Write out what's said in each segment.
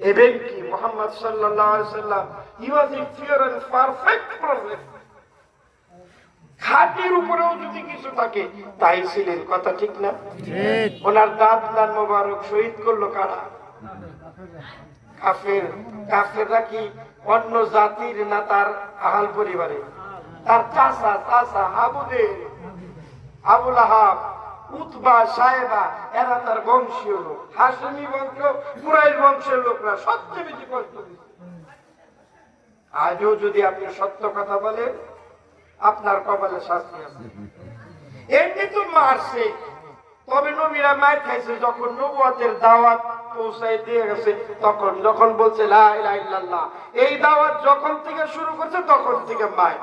এবং কি মুহাম্মদ সাল্লাল্লাহু আলাইহি ওয়াসাল্লাম হি ওয়াজ a pure and perfect prophet. খাঁটির উপরেও যদি কিছু থাকে তাই ছিলেন, কথা ঠিক না? ওনার দাঁত দান মোবারক শহীদ করলো কারা? কাফের। কাফেররা কি অন্য জাতির না তার আহাল পরিবারে? তার চাচা হাবুদে, আবুল আহাব, উতবা, সাহেবা, এরা তার বংশীয় লোক। হাশিমি বংশ, কুরাইশ বংশের লোকরা সবচেয়ে বেশি কষ্ট দিচ্ছে। আজও যদি আপনি সত্য কথা বলেন আপনার কপালে শাস্তি আছে। এমনি তো মারছে, তবে নবীরা মার খাইছে যখন নবুয়তের দাওয়াত পৌঁছাই দিয়ে গেছে তখন, যখন বলছে লা ইলাহা ইল্লাল্লাহ, এই দাওয়াত যখন থেকে শুরু করছে তখন থেকে মার।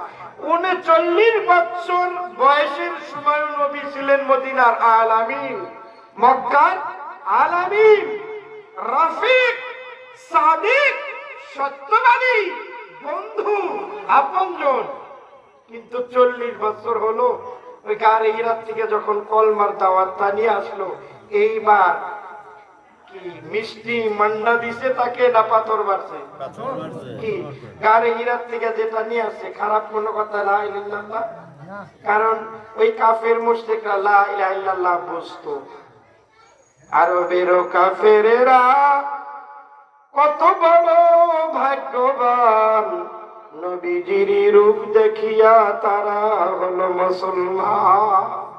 39 বছর বয়সের সময় নবী ছিলেন মদিনার আলামিন, মক্কার আলামিন, রফিক, সাদিক, সত্যবাদী, বন্ধু, আপনজন। কিন্তু 40 বছর হলো ওই গারে হীরা থেকে যখন কলমার দাওয়াতটা নিয়ে আসলো, এইবার কি মিষ্টি মান্ডা দিছে তাকে না পাথর মারছে? কি গারে হীরা থেকে যেটা নিয়ে আসছে খারাপ কোনো কথা লা ইলাহা ইল্লাল্লাহ? কারণ ওই কাফের মুশরিকরা লা ইলাহা ইল্লাল্লাহ বুঝতো। আরবের কাফেরেরা কত বড় ভাগ্যবান, নবীজির রূপ দেখিয়া তারা হলো মুসলমান।